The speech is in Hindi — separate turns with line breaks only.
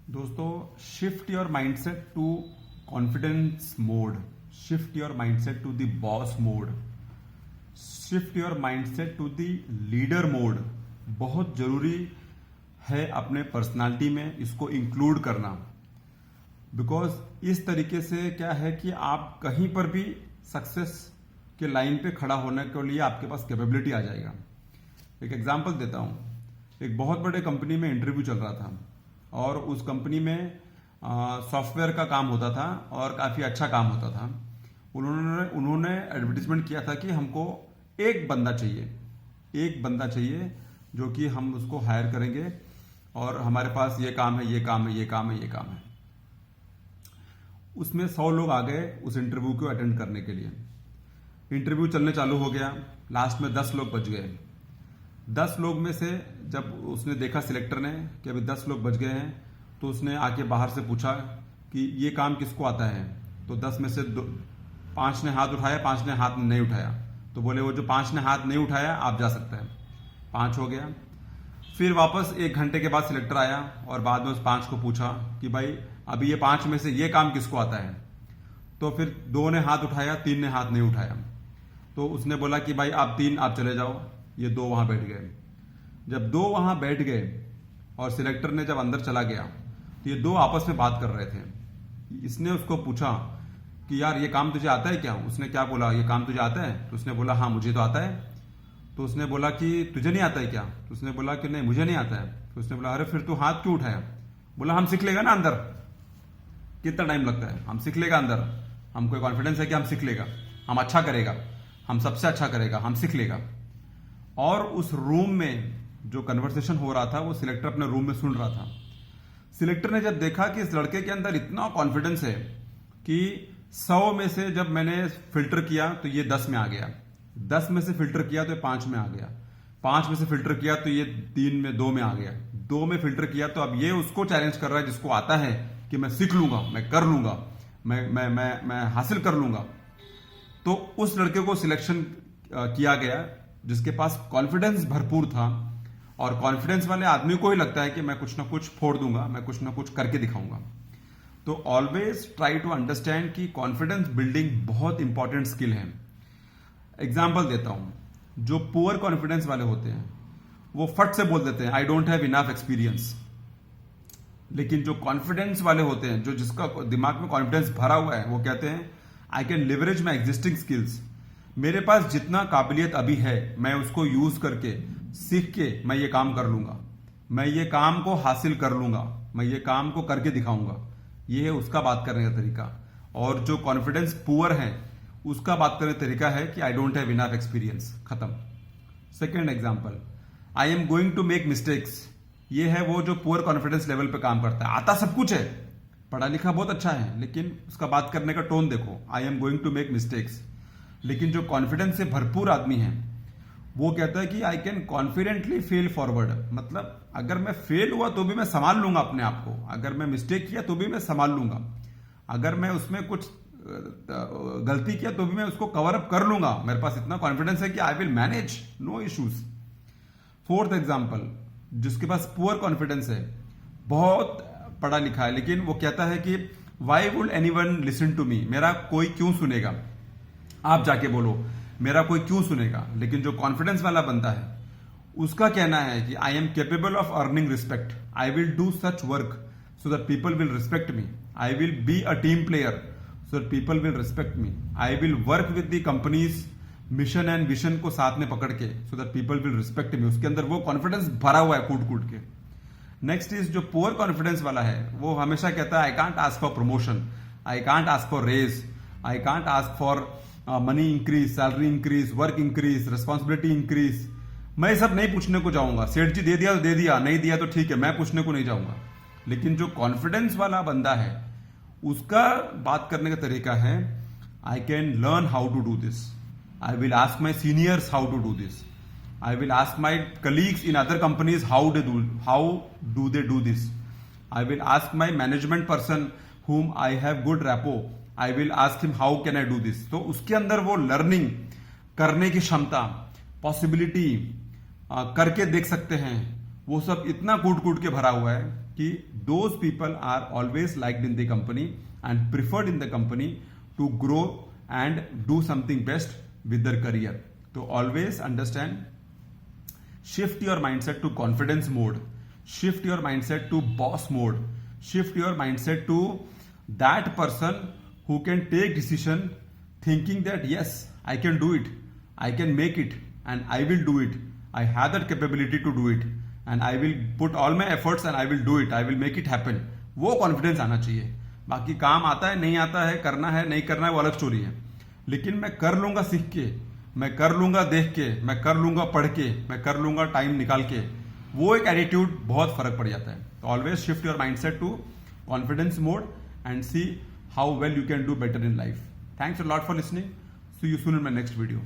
दोस्तों, shift your mindset to confidence mode, shift your mindset to the boss mode, shift your mindset to the leader mode बहुत जरूरी है अपने पर्सनालिटी में इसको इंक्लूड करना। बिकॉज इस तरीके से क्या है कि आप कहीं पर भी सक्सेस के लाइन पे खड़ा होने के लिए आपके पास कैपेबिलिटी आ जाएगा। एक एग्जांपल देता हूं। एक बहुत बड़े कंपनी में इंटरव्यू चल रहा था और उस कंपनी में सॉफ्टवेयर का काम होता था और काफी अच्छा काम होता था। उन्होंने एडवर्टीजमेंट किया था कि हमको एक बंदा चाहिए जो कि हम उसको हायर करेंगे और हमारे पास ये काम है, ये काम है, ये काम है, ये काम है। उसमें 100 लोग आ गए उस इंटरव्यू को अटेंड करने के लिए। इंटरव्यू चलने चालू हो गया, लास्ट में 10 लोग बच गए। 10 लोग में से जब उसने देखा सिलेक्टर ने कि अभी 10 लोग बच गए हैं, तो उसने आके बाहर से पूछा कि ये काम किसको आता है। तो 10 में से 5 ने हाथ उठाया, 5 ने हाथ नहीं उठाया। तो बोले वो जो 5 ने हाथ नहीं उठाया आप जा सकते हैं। 5 हो गया। फिर वापस 1 घंटे के बाद सिलेक्टर आया और बाद में उस 5 को पूछा कि भाई अभी ये 5 में से ये काम किसको आता है। तो फिर 2 ने हाथ उठाया, 3 ने हाथ नहीं उठाया। तो उसने बोला कि भाई आप 3 आप चले जाओ। ये 2 वहां बैठ गए। जब 2 वहां बैठ गए और सिलेक्टर ने जब अंदर चला गया तो ये 2 आपस में बात कर रहे थे। इसने उसको पूछा कि यार ये काम तुझे आता है क्या। उसने क्या बोला, ये काम तुझे आता है। तो उसने बोला हाँ मुझे तो आता है। तो उसने बोला कि तुझे नहीं आता है क्या। तो उसने बोला कि नहीं मुझे नहीं आता है। तो उसने बोला अरे फिर तू हाथ क्यों उठाया। बोला हम सीख लेगा ना, अंदर कितना टाइम लगता है, हम सीख लेगा अंदर। हमको कॉन्फिडेंस है कि हम सीख लेगा, हम अच्छा करेगा, हम सबसे अच्छा करेगा, हम सीख लेगा। और उस रूम में जो कन्वर्सेशन हो रहा था वो सिलेक्टर अपने रूम में सुन रहा था। सिलेक्टर ने जब देखा कि इस लड़के के अंदर इतना कॉन्फिडेंस है कि 100 में से जब मैंने फिल्टर किया तो ये 10 में आ गया, 10 में से फिल्टर किया तो ये 5 में आ गया, 5 में से फिल्टर किया तो ये 3 में 2 में आ गया, 2 में फिल्टर किया तो अब ये उसको चैलेंज कर रहा है जिसको आता है कि मैं सीख लूंगा, मैं कर लूंगा, मैं हासिल कर लूंगा। तो उस लड़के को सिलेक्शन किया गया जिसके पास कॉन्फिडेंस भरपूर था। और कॉन्फिडेंस वाले आदमी को ही लगता है कि मैं कुछ ना कुछ फोड़ दूंगा, मैं कुछ ना कुछ करके दिखाऊंगा। तो ऑलवेज ट्राई टू अंडरस्टैंड कि कॉन्फिडेंस बिल्डिंग बहुत इंपॉर्टेंट स्किल है। एग्जाम्पल देता हूं, जो पुअर कॉन्फिडेंस वाले होते हैं वो फट से बोल देते हैं आई डोंट हैव इनफ एक्सपीरियंस। लेकिन जो कॉन्फिडेंस वाले होते हैं, जो जिसका दिमाग में कॉन्फिडेंस भरा हुआ है, वो कहते हैं I can leverage my existing skills. मेरे पास जितना काबिलियत अभी है मैं उसको यूज करके सीख के मैं ये काम कर लूंगा, मैं ये काम को हासिल कर लूंगा, मैं ये काम को करके दिखाऊंगा। ये है उसका बात करने का तरीका। और जो कॉन्फिडेंस पुअर है उसका बात करने का तरीका है कि I don't have enough experience, खत्म। Second example, I am going to make mistakes. ये है वो जो पुअर कॉन्फिडेंस लेवल पे काम करता है। आता सब कुछ है, पढ़ा लिखा बहुत अच्छा है, लेकिन उसका बात करने का टोन देखो, I am going to make mistakes. लेकिन जो कॉन्फिडेंस से भरपूर आदमी है वो कहता है कि I can confidently fail forward. मतलब अगर मैं फेल हुआ तो भी मैं संभाल लूंगा अपने आप को, अगर मैं मिस्टेक किया तो भी मैं संभाल लूंगा, अगर मैं उसमें कुछ गलती किया तो भी मैं उसको कवर अप कर लूंगा। मेरे पास इतना कॉन्फिडेंस है कि I will manage, no issues. Fourth example, जिसके पास पुअर कॉन्फिडेंस है, बहुत पढ़ा लिखा है, लेकिन वो कहता है कि why would anyone listen to me. मेरा कोई क्यों सुनेगा, आप जाके बोलो मेरा कोई क्यों सुनेगा। लेकिन जो कॉन्फिडेंस वाला बंदा है उसका कहना है कि I am capable of earning respect, I will do such work so that people will respect me, I will be a team player so that people will respect me, I will work with the companies mission and vision को साथ में पकड़ के so that people will respect मी। उसके अंदर वो कॉन्फिडेंस भरा हुआ है कूट कूट के। नेक्स्ट इज जो पुअर कॉन्फिडेंस वाला है वो हमेशा कहता है I can't ask for promotion, I can't ask for raise, I can't ask for money increase, salary increase, work increase, responsibility increase. मैं सब नहीं पूछने को जाऊंगा, सेठ जी दे दिया तो दे दिया, नहीं दिया तो ठीक है, मैं पूछने को नहीं जाऊंगा। लेकिन जो कॉन्फिडेंस वाला बंदा है उसका बात करने का तरीका है I can learn how to do this, I will ask my seniors how to do this, I will ask my colleagues in other companies how do they do this. I will ask my management person whom I have good rapport. I will ask him how can I do this. तो उसके अंदर वो लर्निंग करने की क्षमता, पॉसिबिलिटी, करके देख सकते हैं, वो सब इतना कूट कूट के भरा हुआ है कि those people are always liked in the company and preferred in the company to grow and do something best with their career. तो always understand, shift your mindset to confidence mode, shift your mindset to boss mode, shift your mindset to that person who can take decision thinking that yes, I can do it, I can make it, and I will do it, I have that capability to do it, and I will put all my efforts and I will do it, I will make it happen. वो कॉन्फिडेंस आना चाहिए. बाकी काम आता है नहीं आता है, करना है नहीं करना है, वो अलग स्टोरी है. लेकिन मैं कर लूंगा सीख के, मैं कर लूंगा देख के, मैं कर लूंगा पढ़ के, मैं कर लूंगा टाइम निकाल के, वो एक एटीट्यूड बहुत फर्क पड़ जाता है. तो always shift your mindset to confidence mode and see how well you can do better in life. Thanks a lot for listening. See you soon in my next video.